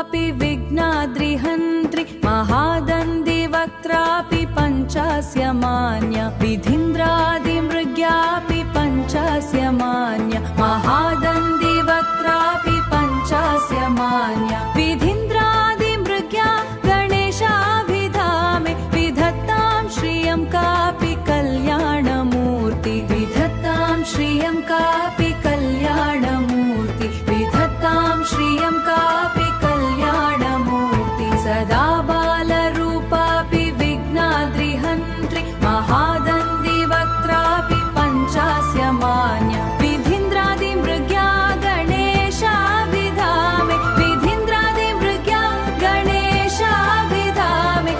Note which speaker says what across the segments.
Speaker 1: रूपापि विघ्नाद्रिहन्त्रि महादन्दिवक्त्रापि पञ्चास्य मान्य विधीन्द्रादिमृग्यापि पञ्चास्य मान्य महादन्दिवक्त्रापि पञ्चास्य मान्य विधीन्द्रादिमृग्या गणेशाभिधामे विधत्तां श्रियं कापि कल्याणमूर्ति विधत्तां श्रियं कापि कल्याणमूर्ति विधत्तां श्रियं कापि कल्याणमूर्ति सदा बालरूपापि विघ्नाद्रिहन्त्रि महादन्दिवक्त्रापि पञ्चास्य मान्य विधीन्द्रादिमृग्या गणेशाभिधामे विधीन्द्रादिमृग्या गणेशाभिधामे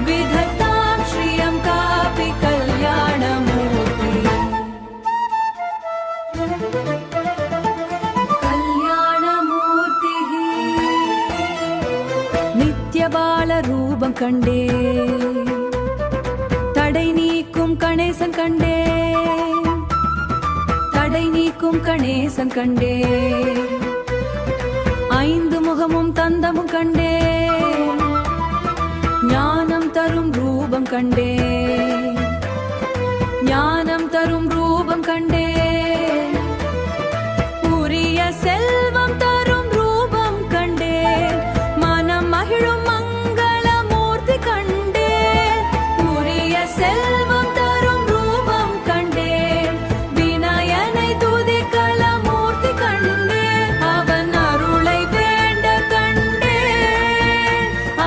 Speaker 1: विधत्तां श्रियं कापि कल्याणमूर्ति कल्याणमूर्तिः नित्यबालरूपं कण्डे தடை நீக்கும் கணேசன் கண்டே தடை நீக்கும் கணேசன் கண்டே ஐந்து முகமும் தந்தமும் கண்டே ஞானம் தரும் ரூபம் கண்டே ஞானம் தரும் ரூபம் கண்டே உரிய செல்வம் தரும் ரூபம் கண்டே மனம் மகிழும் மங்களமூர்த்தி கண்டே உரிய செல்வம் தரும் ரூபம் கண்டே விநாயனை துதிக்கல மூர்த்தி கண்டே அவன் அருளை வேண்ட கண்டே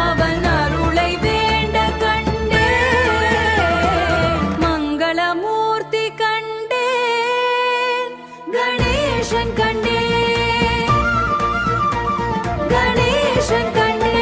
Speaker 1: அவன் அருளை வேண்ட கண்டே மங்களமூர்த்தி கண்டே கணேசன் கண்டே கணேசன் கண்டே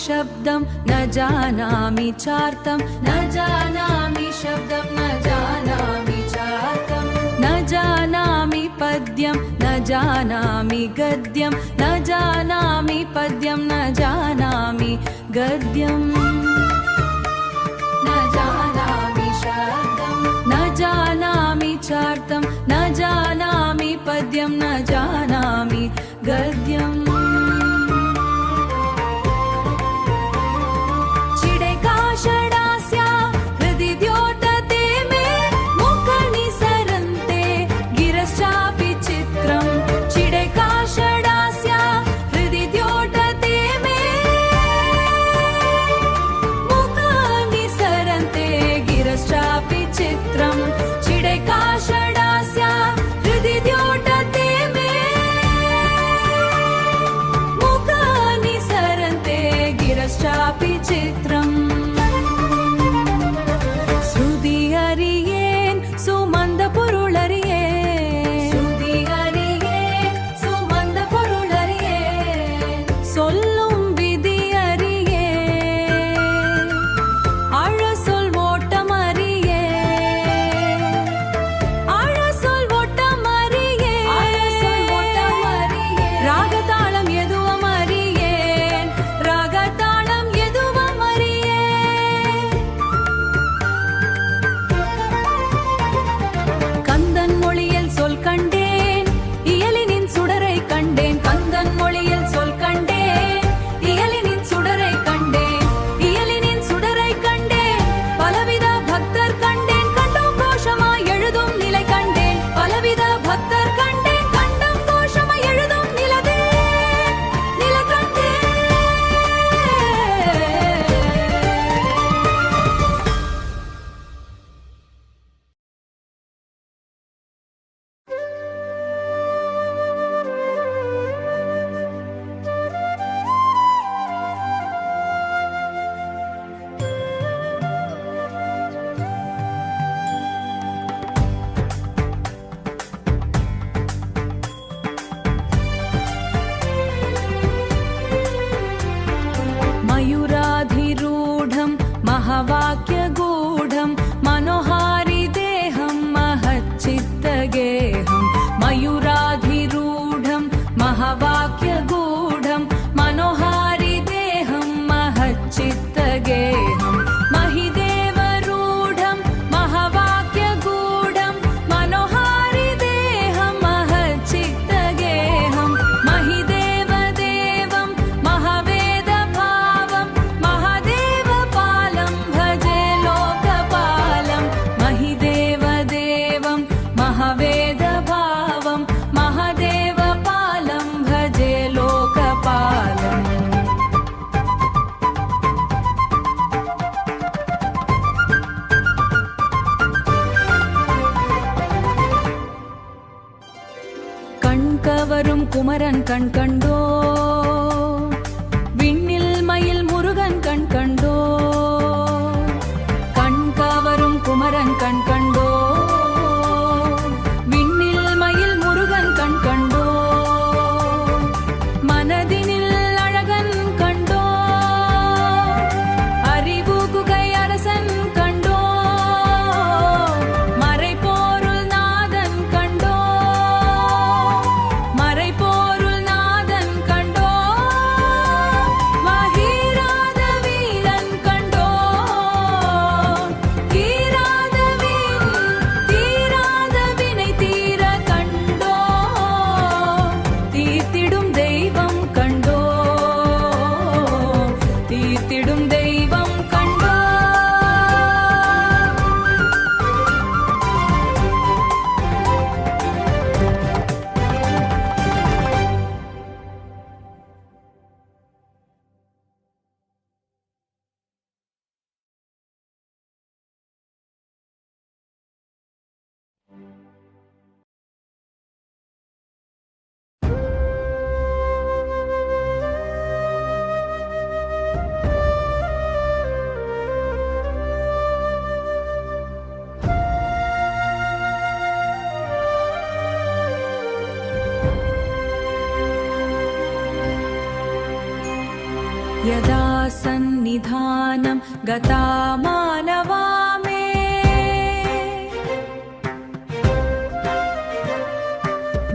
Speaker 1: शब्दं न जानामि चार्थं न जानामि शब्दं न जानामि चार्थं न जानामि पद्यं न जानामि गद्यं न जानामि पद्यं न जानामि गद्यं न जानामि शब्दं न जानामि चार्थं न जानामि पद्यं न जानामि गद्यम् षडास्या हृदि द्योतते मे मुखनिसरन्ते गिरश्चापि चित्रं चिडेका षडास्या हृदि द्योतते मे मुखनिसरन्ते गिरश्चापि चित्रं चिडेका षडास्या हृदि द्योतते मे கவரும் குமரன் கண் கண்டோ, விண்ணில் மயில் முருகன் கண் கண்டோ, கண் கவரும் குமரன் கண் கண்டோ, விண்ணில் மயில் முருகன் கண் கண்டோ, மனதினில் அழகன் கண்டோ, அறிவு குகை அரசன் கண்டோ, மறைபொருள் நாதன் கண்டோ, மறைபொருள் நாதன் கண்டோ, மகிராத வீரன் கண்டோ, தீராத வினை தீர கண்டோ, தீர்த்திடும் தெய்வம் கண்டோ, தீர்த்திடும் தெய்வம் கண்டோ. यदा सन्निधानं गता मानवा मे,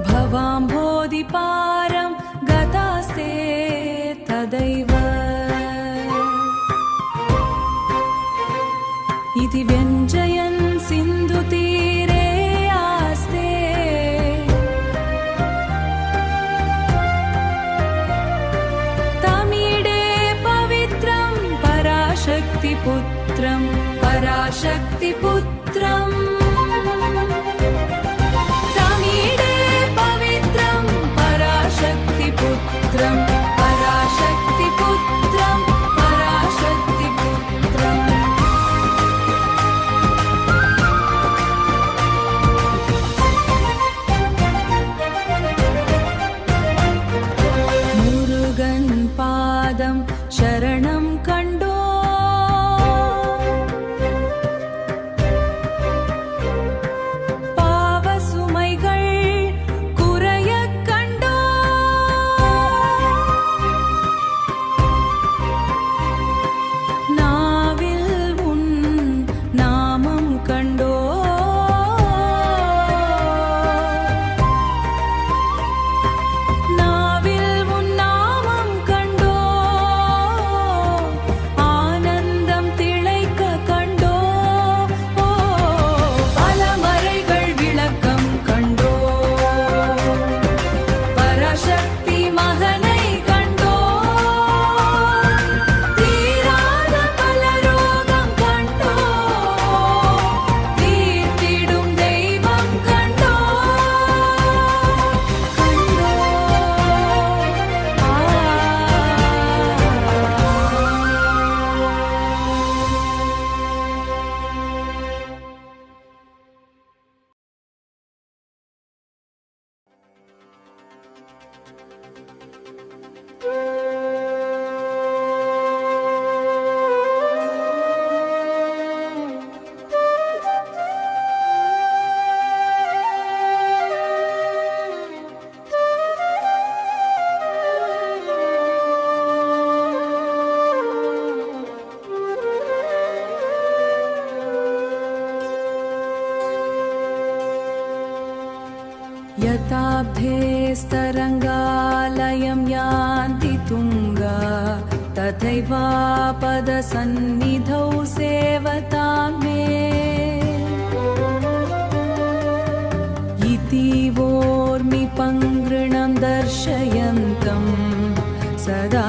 Speaker 1: भवाम्भोधिपारं गतास्ते तदैव इति व्यञ्जयन् सिन्धुतीरे आस्ते, पराशक्तिपुत्रं पराशक्तिपुत्रम् तमीडे पवित्रं पराशक्तिपुत्रं पराशक्तिपुत्रं पराशक्तिपुत्रम् मुरुगन् पादं शरणं कण्डो, यताब्धेस्तरङ्गालयं यान्ति तुङ्गा, तथैवापदसन्निधौ सेवतां मे, इति वोर्मि पङ्गृणं दर्शयन्तं सदा